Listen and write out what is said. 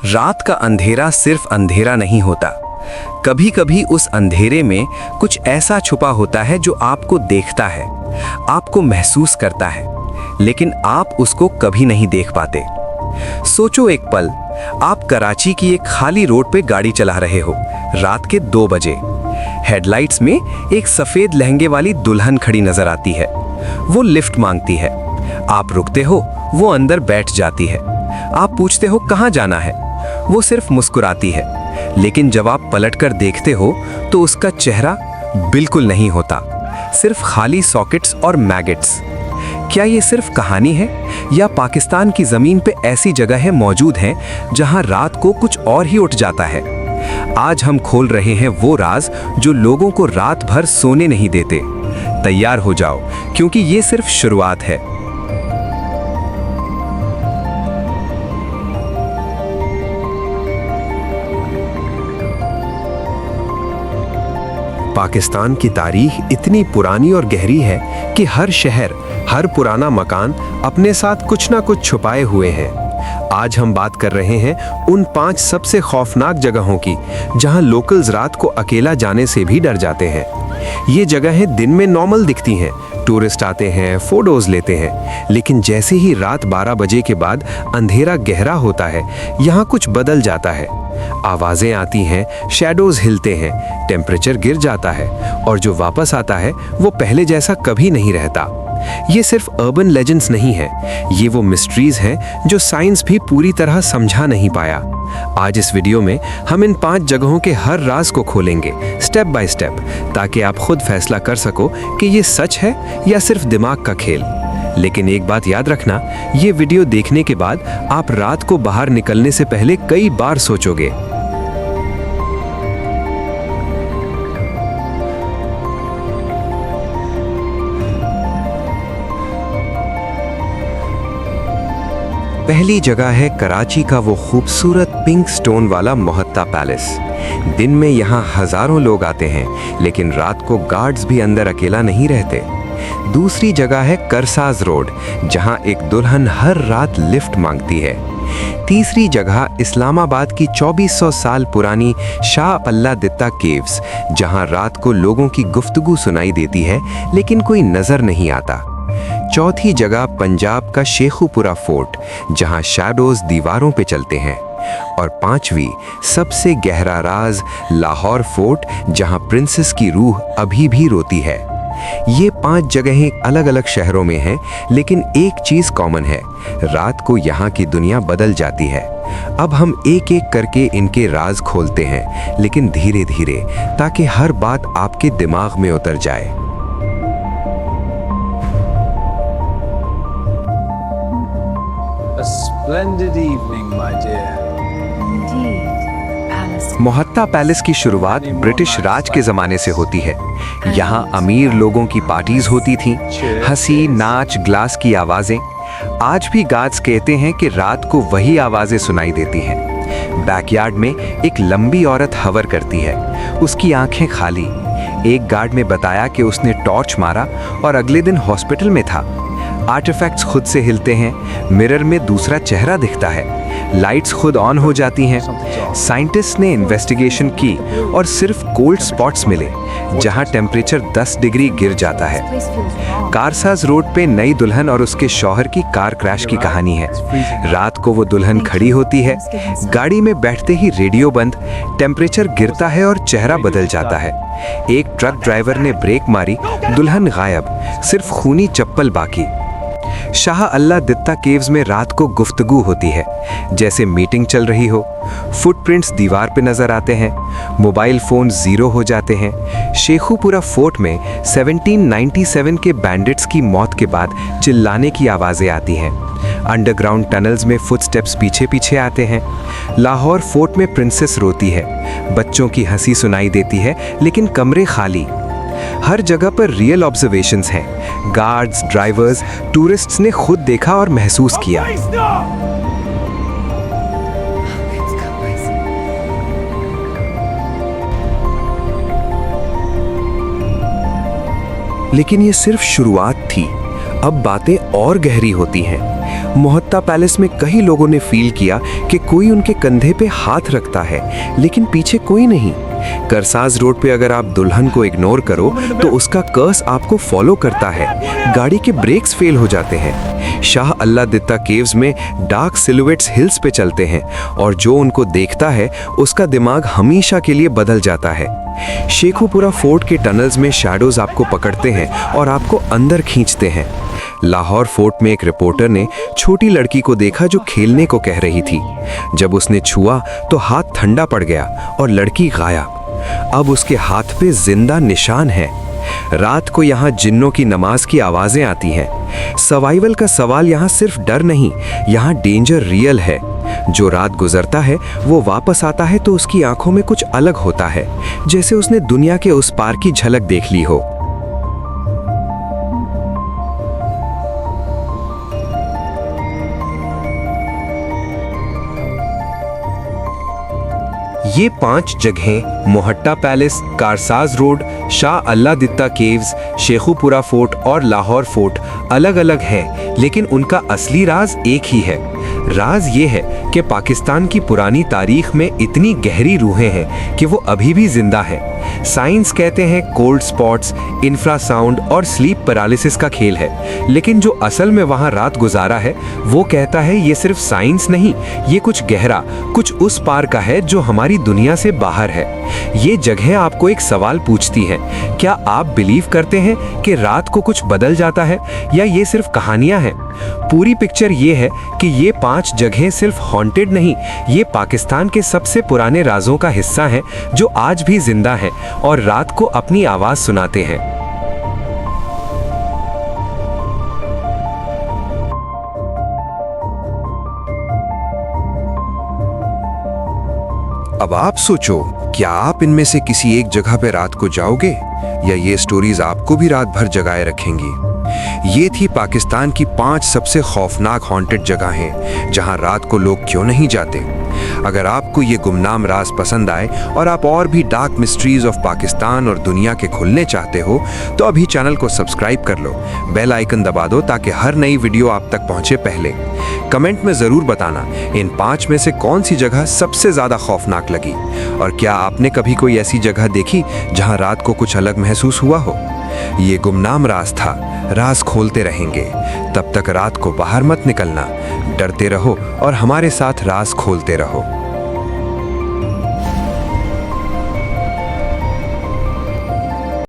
रात का अंधेरा सिर्फ अंधेरा नहीं होता। कभी कभी उस अंधेरे में कुछ ऐसा छुपा होता है जो आपको देखता है, आपको महसूस करता है, लेकिन आप उसको कभी नहीं देख पाते। सोचो एक पल, आप कराची की एक खाली रोड पे गाड़ी चला रहे हो, रात के 2 बजे। हेडलाइट्स में एक सफेद लहंगे वाली दुल्हन खड़ी नजर आती है। वो लिफ्ट मांगती है। आप रुकते हो, वो अंदर बैठ जाती है। आप पूछते हो कहाँ जाना है। वो सिर्फ मुस्कुराती है, लेकिन जब आप पलटकर देखते हो तो उसका चेहरा बिल्कुल नहीं होता, सिर्फ खाली सॉकेट्स और मैगेट्स। क्या ये सिर्फ कहानी है, या पाकिस्तान की जमीन पे ऐसी जगहें मौजूद हैं जहां रात को कुछ और ही उठ जाता है? आज हम खोल रहे हैं वो राज जो लोगों को रात भर सोने नहीं देते। तैयार हो जाओ, क्योंकि ये सिर्फ शुरुआत है। पाकिस्तान की तारीख इतनी पुरानी और गहरी है कि हर शहर, हर पुराना मकान अपने साथ कुछ ना कुछ छुपाए हुए हैं। आज हम बात कर रहे हैं उन 5 सबसे खौफनाक जगहों की जहां लोकल्स रात को अकेला जाने से भी डर जाते हैं। ये जगहें दिन में नॉर्मल दिखती हैं, टूरिस्ट आते हैं, फोटोज लेते हैं, लेकिन जैसे ही रात 12 बजे के बाद अंधेरा गहरा होता है, यहाँ कुछ बदल जाता है। आवाजें आती हैं, शैडोज हिलते हैं, टेम्परेचर गिर जाता है, और जो वापस आता है वो पहले जैसा कभी नहीं रहता। ये सिर्फ अर्बन लेजेंड्स नहीं है, ये वो मिस्ट्रीज हैं जो साइंस भी पूरी तरह समझा नहीं पाया। आज इस वीडियो में हम इन 5 जगहों के हर राज को खोलेंगे, स्टेप बाय स्टेप, ताकि आप खुद फैसला कर सको कि ये सच है या सिर्फ दिमाग का खेल। लेकिन एक बात याद रखना, ये वीडियो देखने के बाद आप रात को बाहर निकलने से पहले कई बार सोचोगे। पहली जगह है कराची का वो खूबसूरत पिंक स्टोन वाला मोहत्ता पैलेस। दिन में यहाँ हजारों लोग आते हैं, लेकिन रात को गार्ड्स भी अंदर अकेला नहीं रहते। दूसरी जगह है करसाज रोड, जहाँ एक दुल्हन हर रात लिफ्ट मांगती है। तीसरी जगह इस्लामाबाद की 2400 साल पुरानी शाह अल्लाह दित्ता केव्स, जहाँ रात को लोगों की गुफ्तगू सुनाई देती है, लेकिन कोई नजर नहीं आता। चौथी जगह पंजाब का शेखुपुरा फोर्ट, जहां शैडोज दीवारों पे चलते हैं। और 5वीं सबसे गहरा राज लाहौर फोर्ट, जहां प्रिंसेस की रूह अभी भी रोती है। ये 5 जगहें अलग अलग शहरों में हैं, लेकिन एक चीज कॉमन है, रात को यहाँ की दुनिया बदल जाती है। अब हम एक एक करके इनके राज खोलते हैं, लेकिन धीरे धीरे, ताकि हर बात आपके दिमाग में उतर जाए। Splendid evening, my dear. Mohatta palace की शुरुआत ब्रिटिश राज के ज़माने से होती है। यहाँ अमीर लोगों की पार्टीज होती थीं, हंसी, नाच, ग्लास की आवाज़ें। आज भी गार्ड्स कहते हैं कि रात को वही आवाज़ें सुनाई देती हैं। बैकयार्ड में एक लंबी औरत हवर करती है, उसकी आंखें खाली। एक गार्ड ने बताया कि उसने टॉर्च मारा और अगले दिन हॉस्पिटल में था। आर्टिफैक्ट्स खुद से हिलते हैं, मिरर में दूसरा चेहरा दिखता है, लाइट्स खुद ऑन हो जाती हैं। साइंटिस्ट ने इन्वेस्टिगेशन की और सिर्फ कोल्ड स्पॉट्स मिले, जहां टेम्परेचर 10 डिग्री गिर जाता है। कारसाज रोड पे नई दुल्हन और उसके शौहर की कार क्रैश की कहानी है। रात को वो दुल्हन खड़ी होती है, गाड़ी में बैठते ही रेडियो बंद, टेम्परेचर गिरता है और चेहरा बदल जाता है। एक ट्रक ड्राइवर ने ब्रेक मारी, दुल्हन गायब, सिर्फ खूनी चप्पल बाकी। शाह अल्लाह दित्ता केव्स में रात को गुफ्तगू होती है, जैसे मीटिंग चल रही हो। फुटप्रिंट्स दीवार पे नजर आते हैं, मोबाइल फोन जीरो हो जाते हैं। शेखुपुरा फोर्ट में 1797 के बैंडिट्स की मौत के बाद चिल्लाने की आवाज़ें आती हैं। अंडरग्राउंड टनल्स में फुटस्टेप्स पीछे पीछे आते हैं। लाहौर फोर्ट में प्रिंसेस रोती है, बच्चों की हंसी सुनाई देती है, लेकिन कमरे खाली। हर जगह पर रियल ऑब्जर्वेशंस हैं, गार्ड्स, ड्राइवर्स, टूरिस्ट्स ने खुद देखा और महसूस किया। लेकिन ये सिर्फ शुरुआत थी, अब बातें और गहरी होती हैं। मोहत्ता पैलेस में कई लोगों ने फील किया कि कोई उनके कंधे पे हाथ रखता है, लेकिन पीछे कोई नहीं। करसाज रोड पे अगर आप दुल्हन को इग्नोर करो तो उसका कर्स आपको फॉलो करता है। गाड़ी के ब्रेक्स फेल हो जाते हैं। शाह अल्लादित्ता केव्स में डार्क सिलुएट्स हिल्स पे चलते हैं और जो उनको देखता है उसका दिमाग हमेशा के लिए बदल जाता है। शेखुपुरा फोर्ट के टनल्स में शैडोज आपको पकड़ते हैं और आपको अंदर खींचते हैं। लाहौर फोर्ट में एक रिपोर्टर ने छोटी लड़की को देखा जो खेलने को कह रही थी। जब उसने छुआ तो हाथ ठंडा पड़ गया और लड़की गायब। अब उसके हाथ पे जिंदा निशान है। रात को यहाँ जिन्नों की नमाज की आवाजें आती हैं। सर्वाइवल का सवाल यहाँ सिर्फ डर नहीं, यहाँ डेंजर रियल है। जो रात गुजरता है वो वापस आता है तो उसकी आंखों में कुछ अलग होता है, जैसे उसने दुनिया के उस पार की झलक देख ली हो। ये 5 जगहें Mohatta palace, Karsaz road, Shah Allahditta caves, Sheikhupura fort और लाहौर फोर्ट अलग अलग हैं, लेकिन उनका असली राज एक ही है। राज ये है कि पाकिस्तान की पुरानी तारीख में इतनी गहरी रूहें हैं कि वो अभी भी जिंदा हैं। साइंस कहते हैं कोल्ड स्पॉट्स, इंफ्रासाउंड और स्लीप पैरालिसिस का खेल है, लेकिन जो असल में वहाँ रात गुजारा है वो कहता है ये सिर्फ साइंस नहीं, ये कुछ गहरा, कुछ उस पार का है जो हमारी दुनिया से बाहर है। ये जगह आपको एक सवाल पूछती हैं, क्या आप बिलीव करते हैं कि रात को कुछ बदल जाता है या ये सिर्फ कहानियां हैं? पूरी पिक्चर ये है कि ये 5 जगहें सिर्फ हॉन्टेड नहीं, ये पाकिस्तान के सबसे पुराने राजों का हिस्सा हैं जो आज भी जिंदा हैं और रात को अपनी आवाज सुनाते हैं। अब आप सोचो, क्या आप इनमें से किसी एक जगह पे रात को जाओगे या ये स्टोरीज आपको भी रात भर जगाए रखेंगी? ये थी पाकिस्तान की 5 सबसे खौफनाक हॉन्टेड जगहें जहां रात को लोग क्यों नहीं जाते। अगर आपको ये गुमनाम राज पसंद आए और आप और भी डार्क मिस्ट्रीज ऑफ पाकिस्तान और दुनिया के खुलने चाहते हो तो अभी चैनल को सब्सक्राइब कर लो, बेल आइकन दबा दो ताकि हर नई वीडियो आप तक पहुंचे पहले। कमेंट में जरूर बताना इन 5 में से कौन सी जगह सबसे ज्यादा खौफनाक लगी और क्या आपने कभी कोई ऐसी जगह देखी जहां रात को कुछ अलग महसूस हुआ हो। ये गुमनाम राज था, राज खोलते रहेंगे। तब तक रात को बाहर मत निकलना, डरते रहो और हमारे साथ राज खोलते रहो।